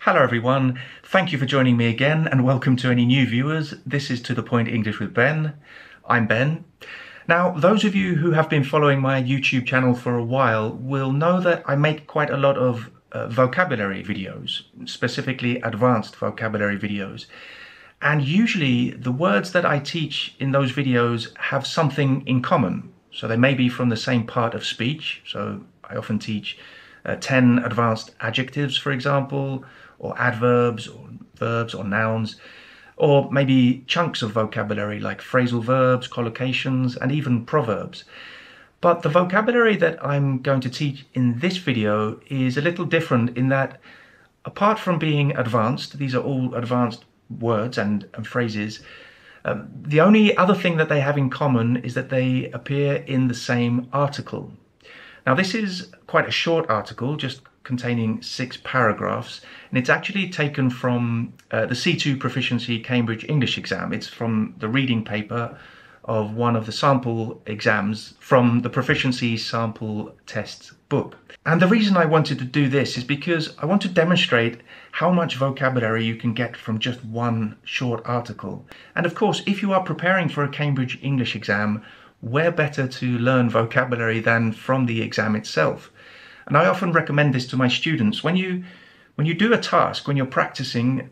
Hello everyone, thank you for joining me again and welcome to any new viewers. This is To The Point English with Ben. I'm Ben. Now, those of you who have been following my YouTube channel for a while will know that I make quite a lot of vocabulary videos, specifically advanced vocabulary videos. And usually the words that I teach in those videos have something in common. So they may be from the same part of speech. So I often teach 10 advanced adjectives, for example, or adverbs, or verbs, or nouns, or maybe chunks of vocabulary like phrasal verbs, collocations, and even proverbs. But the vocabulary that I'm going to teach in this video is a little different in that, apart from being advanced, these are all advanced words and phrases, the only other thing that they have in common is that they appear in the same article. Now, this is quite a short article, just containing 6 paragraphs, and it's actually taken from the C2 Proficiency Cambridge English exam. It's from the reading paper of one of the sample exams from the Proficiency Sample Tests book. And the reason I wanted to do this is because I want to demonstrate how much vocabulary you can get from just one short article. And of course, if you are preparing for a Cambridge English exam, where better to learn vocabulary than from the exam itself? And I often recommend this to my students. When you do a task, when you're practicing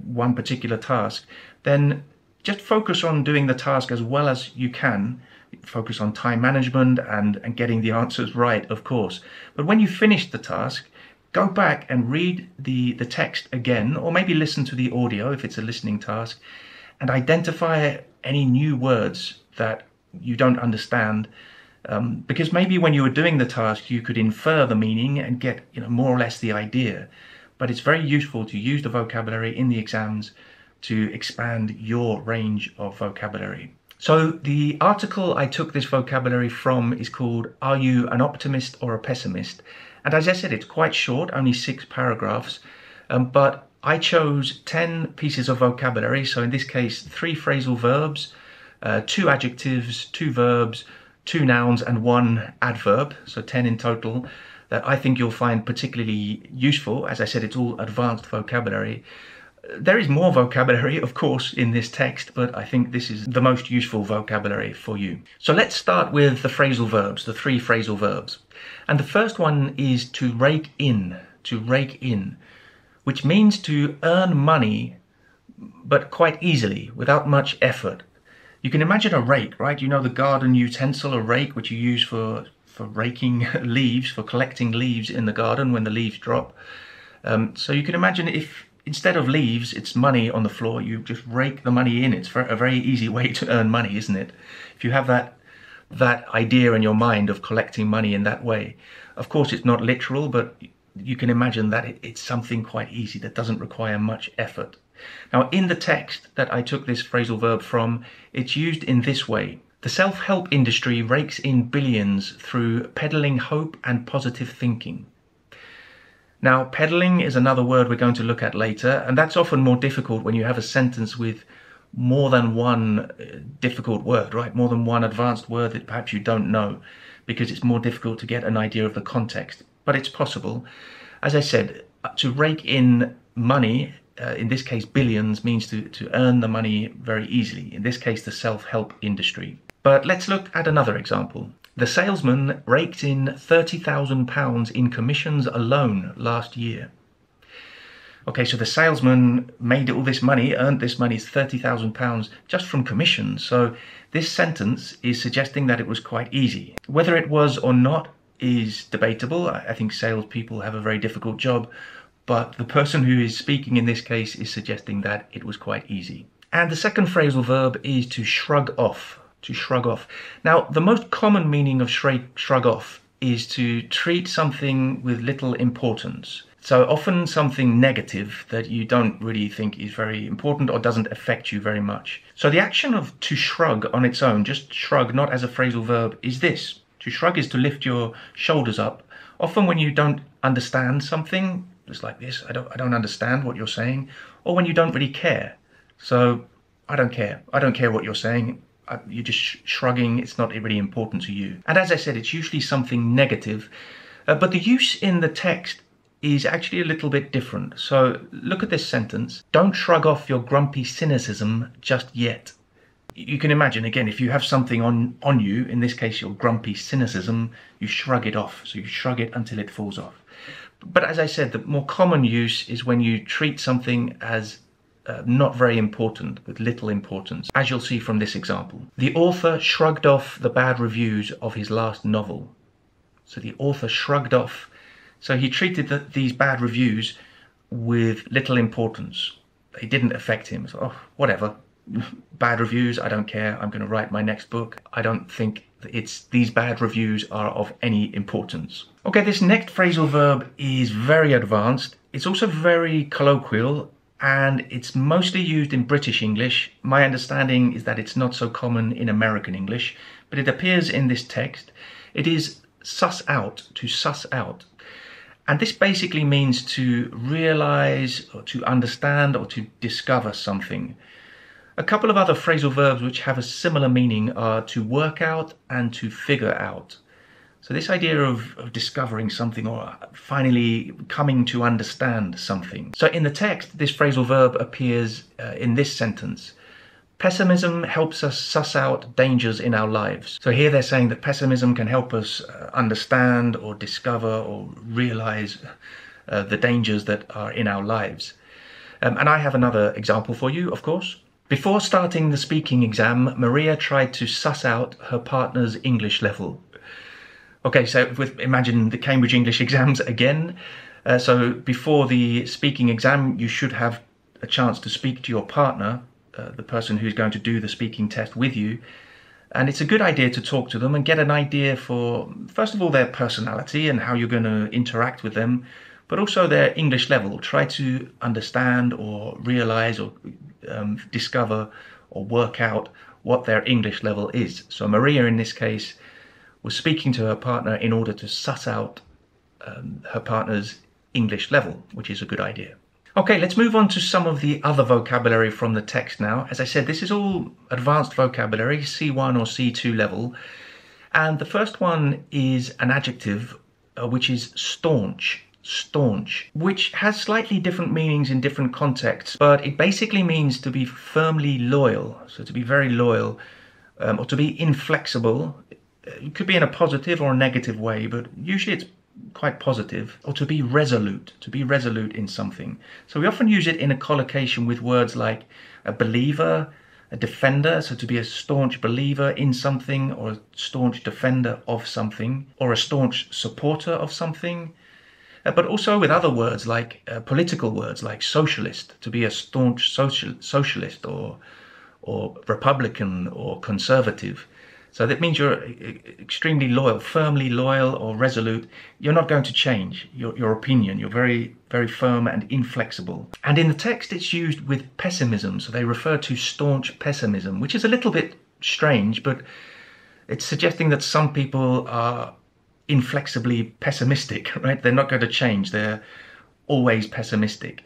one particular task, then just focus on doing the task as well as you can. Focus on time management and getting the answers right, of course. But when you finish the task, go back and read the text again, or maybe listen to the audio if it's a listening task, and identify any new words that you don't understand, because maybe when you were doing the task you could infer the meaning and get more or less the idea, but it's very useful to use the vocabulary in the exams to expand your range of vocabulary. So the article I took this vocabulary from is called Are You an Optimist or a Pessimist? And as I said, it's quite short, only 6 paragraphs, but I chose 10 pieces of vocabulary. So in this case, 3 phrasal verbs, 2 adjectives, 2 verbs, 2 nouns and 1 adverb, so 10 in total, that I think you'll find particularly useful. As I said, it's all advanced vocabulary. There is more vocabulary, of course, in this text, but I think this is the most useful vocabulary for you. So let's start with the phrasal verbs, the 3 phrasal verbs. And the first one is to rake in, which means to earn money, but quite easily, without much effort. You can imagine a rake, right? You know the garden utensil, a rake, which you use for raking leaves, for collecting leaves in the garden when the leaves drop. So you can imagine if instead of leaves, it's money on the floor, you just rake the money in. It's a very easy way to earn money, isn't it? If you have that idea in your mind of collecting money in that way. Of course, it's not literal, but you can imagine that it's something quite easy that doesn't require much effort. Now, in the text that I took this phrasal verb from, it's used in this way. The self-help industry rakes in billions through peddling hope and positive thinking. Now, peddling is another word we're going to look at later, and that's often more difficult when you have a sentence with more than one difficult word, right? More than one advanced word that perhaps you don't know, because it's more difficult to get an idea of the context. But it's possible. As I said, to rake in money, in this case billions, means to earn the money very easily. In this case, the self-help industry. But let's look at another example. The salesman raked in £30,000 in commissions alone last year. Okay, so the salesman made all this money, earned this money, £30,000 just from commissions. So this sentence is suggesting that it was quite easy. Whether it was or not is debatable. I think salespeople have a very difficult job, but the person who is speaking in this case is suggesting that it was quite easy. And the second phrasal verb is to shrug off. To shrug off. Now, the most common meaning of shrug off is to treat something with little importance. So often something negative that you don't really think is very important or doesn't affect you very much. So the action of to shrug on its own, just shrug, not as a phrasal verb, is this. To shrug is to lift your shoulders up. Often when you don't understand something, just like this, I don't understand what you're saying, or when you don't really care. So I don't care what you're saying. You're just shrugging, it's not really important to you. And as I said, it's usually something negative, but the use in the text is actually a little bit different. So look at this sentence. Don't shrug off your grumpy cynicism just yet. You can imagine, again, if you have something on you, in this case your grumpy cynicism, you shrug it off. So you shrug it until it falls off. But as I said, the more common use is when you treat something as not very important, with little importance, as you'll see from this example. The author shrugged off the bad reviews of his last novel. So the author shrugged off. So he treated these bad reviews with little importance. They didn't affect him. So, oh, whatever. Bad reviews, I don't care. I'm going to write my next book. I don't think these bad reviews are of any importance. Okay, this next phrasal verb is very advanced. It's also very colloquial, and it's mostly used in British English. My understanding is that it's not so common in American English, but it appears in this text. It is suss out, to suss out. And this basically means to realize or to understand or to discover something. A couple of other phrasal verbs which have a similar meaning are to work out and to figure out. So this idea of discovering something or finally coming to understand something. So in the text, this phrasal verb appears in this sentence. Pessimism helps us suss out dangers in our lives. So here they're saying that pessimism can help us understand or discover or realize the dangers that are in our lives. And I have another example for you, of course. Before starting the speaking exam, Maria tried to suss out her partner's English level. Okay, so imagine the Cambridge English exams again. So before the speaking exam, you should have a chance to speak to your partner, the person who's going to do the speaking test with you. And it's a good idea to talk to them and get an idea for, first of all, their personality and how you're going to interact with them, but also their English level. Try to understand or realize or discover or work out what their English level is. So Maria, in this case, was speaking to her partner in order to suss out her partner's English level, which is a good idea. Okay, let's move on to some of the other vocabulary from the text now. As I said, this is all advanced vocabulary, C1 or C2 level. And the first one is an adjective, which is staunch. Staunch, which has slightly different meanings in different contexts, but it basically means to be firmly loyal. So to be very loyal, or to be inflexible. It could be in a positive or a negative way, but usually it's quite positive. Or to be resolute in something. So we often use it in a collocation with words like a believer, a defender, so to be a staunch believer in something, or a staunch defender of something, or a staunch supporter of something. But also with other words like political words like socialist, to be a staunch socialist or Republican or conservative. So that means you're extremely loyal, firmly loyal or resolute. You're not going to change your opinion. You're very, very firm and inflexible. And in the text, it's used with pessimism. So they refer to staunch pessimism, which is a little bit strange, but it's suggesting that some people are inflexibly pessimistic, right? They're not going to change. They're always pessimistic.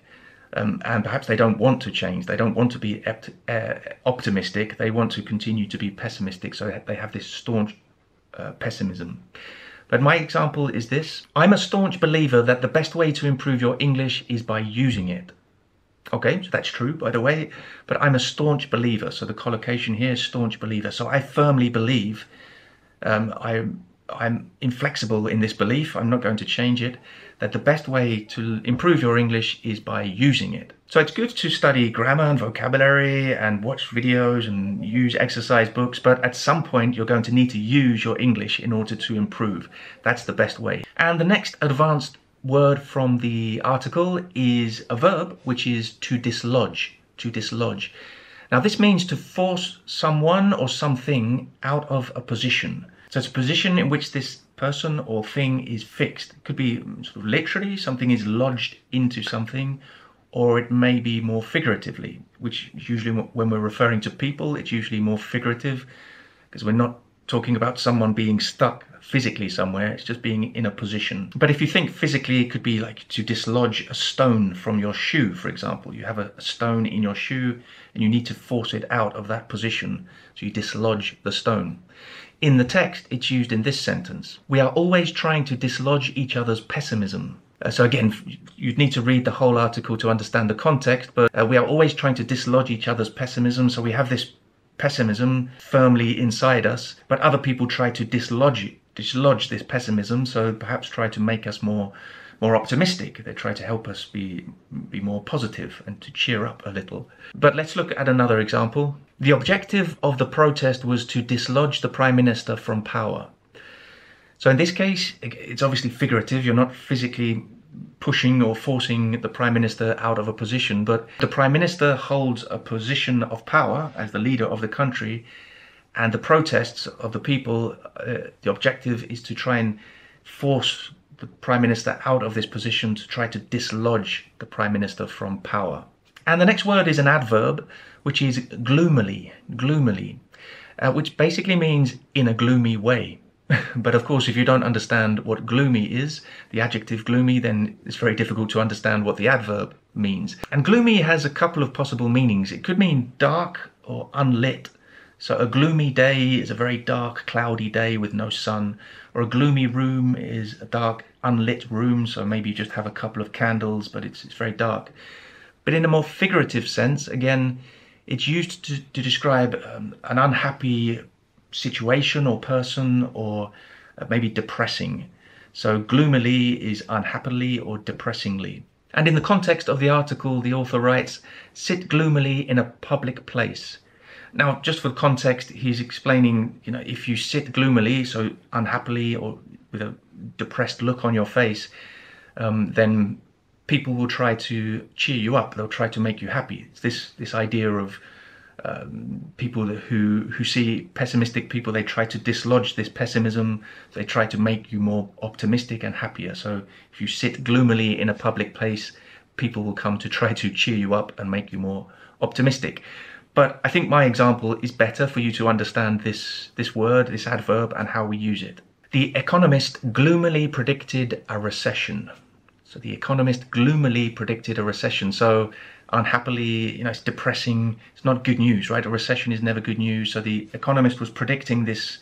And perhaps they don't want to change. They don't want to be optimistic. They want to continue to be pessimistic. So they have this staunch pessimism. But my example is this. I'm a staunch believer that the best way to improve your English is by using it. Okay, so that's true, by the way. But I'm a staunch believer. So the collocation here is staunch believer. So I firmly believe, I'm inflexible in this belief, I'm not going to change it, that the best way to improve your English is by using it. So it's good to study grammar and vocabulary and watch videos and use exercise books, but at some point you're going to need to use your English in order to improve. That's the best way. And the next advanced word from the article is a verb, which is to dislodge. To dislodge. Now this means to force someone or something out of a position. So it's a position in which this person or thing is fixed. It could be sort of literally, something is lodged into something, or it may be more figuratively, which usually when we're referring to people, it's usually more figurative, because we're not talking about someone being stuck physically somewhere, it's just being in a position. But if you think physically, it could be like to dislodge a stone from your shoe, for example. You have a stone in your shoe and you need to force it out of that position, so you dislodge the stone. In the text, it's used in this sentence. We are always trying to dislodge each other's pessimism. So again, you'd need to read the whole article to understand the context, but we are always trying to dislodge each other's pessimism. So we have this pessimism firmly inside us, but other people try to dislodge this pessimism, so perhaps try to make us more optimistic. They try to help us be more positive and to cheer up a little. But let's look at another example. The objective of the protest was to dislodge the Prime Minister from power. So in this case, it's obviously figurative. You're not physically pushing or forcing the Prime Minister out of a position, but the Prime Minister holds a position of power as the leader of the country, and the protests of the people, the objective is to try and force the Prime Minister out of this position, to try to dislodge the Prime Minister from power. And the next word is an adverb, which is gloomily, which basically means in a gloomy way. But of course, if you don't understand what gloomy is, the adjective gloomy, then it's very difficult to understand what the adverb means. And gloomy has a couple of possible meanings. It could mean dark or unlit. So a gloomy day is a very dark, cloudy day with no sun, or a gloomy room is a dark, unlit room, so maybe you just have a couple of candles, but it's very dark. But in a more figurative sense, again, it's used to describe an unhappy situation or person, or maybe depressing. So gloomily is unhappily or depressingly. And in the context of the article, the author writes, sit gloomily in a public place. Now, just for context, he's explaining, if you sit gloomily, so unhappily or with a depressed look on your face, then people will try to cheer you up. They'll try to make you happy. It's this idea of people who see pessimistic people, they try to dislodge this pessimism. They try to make you more optimistic and happier. So if you sit gloomily in a public place, people will come to try to cheer you up and make you more optimistic. But I think my example is better for you to understand this word, this adverb, and how we use it. The Economist gloomily predicted a recession. So the Economist gloomily predicted a recession. So unhappily, it's depressing. It's not good news, right? A recession is never good news. So the Economist was predicting this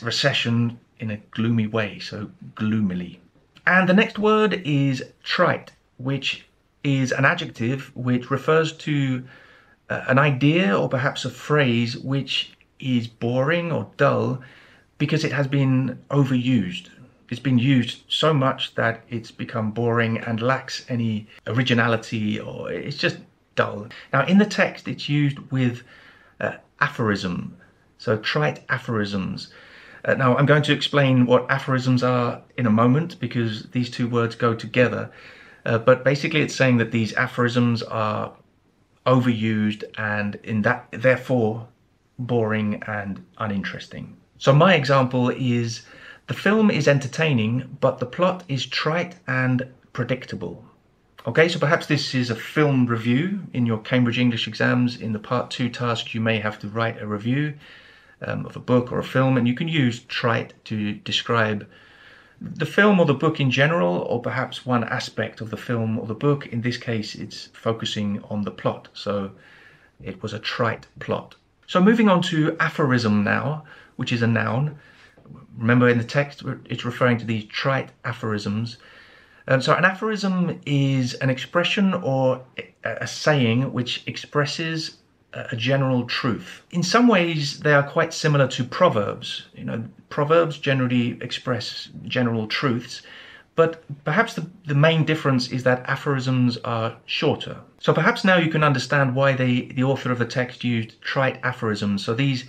recession in a gloomy way, so gloomily. And the next word is trite, which is an adjective which refers to an idea or perhaps a phrase which is boring or dull because it has been overused. It's been used so much that it's become boring and lacks any originality, or it's just dull. Now in the text it's used with aphorism, so trite aphorisms. Now I'm going to explain what aphorisms are in a moment because these two words go together. But basically it's saying that these aphorisms are overused and in that therefore boring and uninteresting. So my example is, the film is entertaining, but the plot is trite and predictable. Okay, so perhaps this is a film review. In your Cambridge English exams, in the part 2 task, you may have to write a review of a book or a film, and you can use trite to describe the film or the book in general, or perhaps one aspect of the film or the book. In this case, it's focusing on the plot, so it was a trite plot. So moving on to aphorism now, which is a noun. Remember in the text, it's referring to these trite aphorisms. So an aphorism is an expression or a saying which expresses a general truth. In some ways, they are quite similar to proverbs. Proverbs generally express general truths, but perhaps the main difference is that aphorisms are shorter. So perhaps now you can understand why the author of the text used trite aphorisms. So these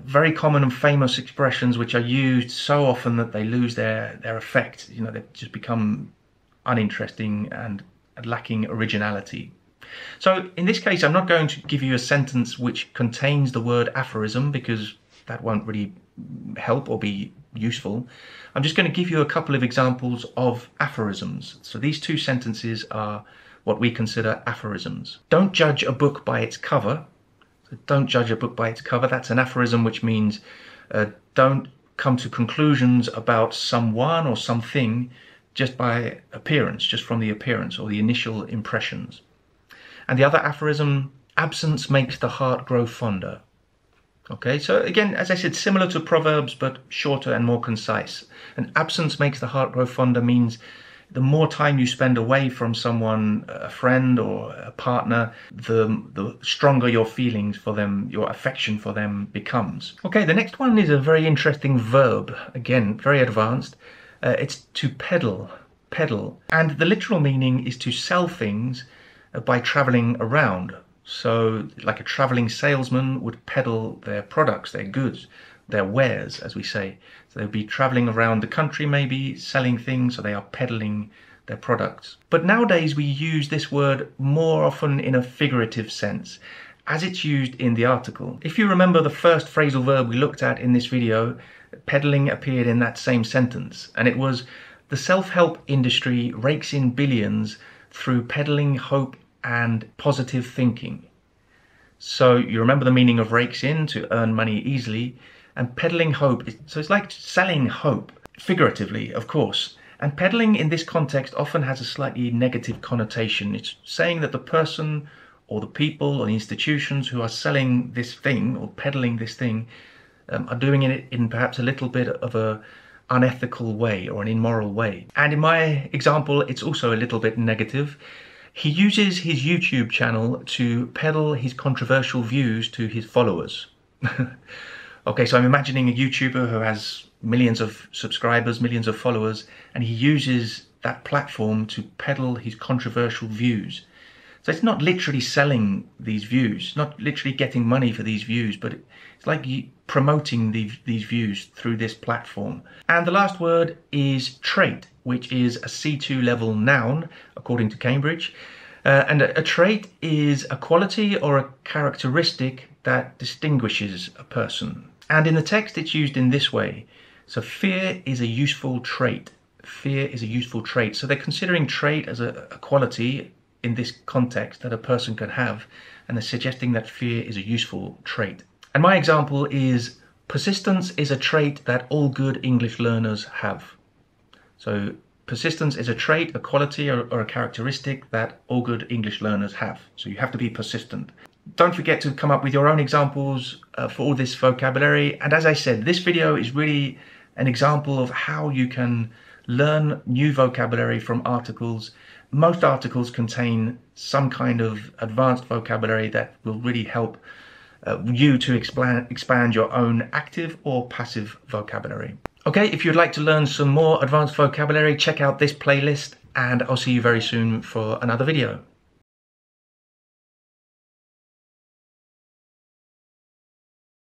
very common and famous expressions which are used so often that they lose their effect. They just become uninteresting and lacking originality. So in this case, I'm not going to give you a sentence which contains the word aphorism because that won't really help or be useful. I'm just going to give you a couple of examples of aphorisms. So these two sentences are what we consider aphorisms. Don't judge a book by its cover. So don't judge a book by its cover. That's an aphorism which means don't come to conclusions about someone or something just by appearance, just from the appearance or the initial impressions. And the other aphorism, absence makes the heart grow fonder. Okay, so again, as I said, similar to proverbs, but shorter and more concise. And absence makes the heart grow fonder means The more time you spend away from someone, a friend or a partner, the stronger your feelings for them, your affection for them becomes. Okay, the next one is a very interesting verb. Again, very advanced. It's to peddle. Peddle. And the literal meaning is to sell things by traveling around. So like a traveling salesman would peddle their products, their goods, their wares, as we say. So they'll be traveling around the country, maybe selling things, so they are peddling their products. But nowadays we use this word more often in a figurative sense, as it's used in the article. If you remember the first phrasal verb we looked at in this video, peddling appeared in that same sentence, and it was, the self-help industry rakes in billions through peddling hope and positive thinking. So you remember the meaning of rakes in, to earn money easily, and peddling hope, so it's like selling hope, figuratively, of course. And peddling in this context often has a slightly negative connotation. It's saying that the person or the people or the institutions who are selling this thing or peddling this thing are doing it in perhaps a little bit of a unethical way or an immoral way. And in my example, it's also a little bit negative. He uses his YouTube channel to peddle his controversial views to his followers. Okay, so I'm imagining a YouTuber who has millions of subscribers, millions of followers, and he uses that platform to peddle his controversial views. So it's not literally selling these views, not literally getting money for these views, but it's like promoting these views through this platform. And the last word is trait, which is a C2 level noun, according to Cambridge. And a trait is a quality or a characteristic that distinguishes a person. And in the text it's used in this way. So fear is a useful trait. Fear is a useful trait. So they're considering trait as a quality in this context that a person can have, and they're suggesting that fear is a useful trait. And my example is, persistence is a trait that all good English learners have. So persistence is a trait, a quality or a characteristic that all good English learners have. So you have to be persistent. Don't forget to come up with your own examples for all this vocabulary. And as I said, this video is really an example of how you can learn new vocabulary from articles. Most articles contain some kind of advanced vocabulary that will really help you to expand your own active or passive vocabulary. Okay, if you'd like to learn some more advanced vocabulary, check out this playlist, and I'll see you very soon for another video.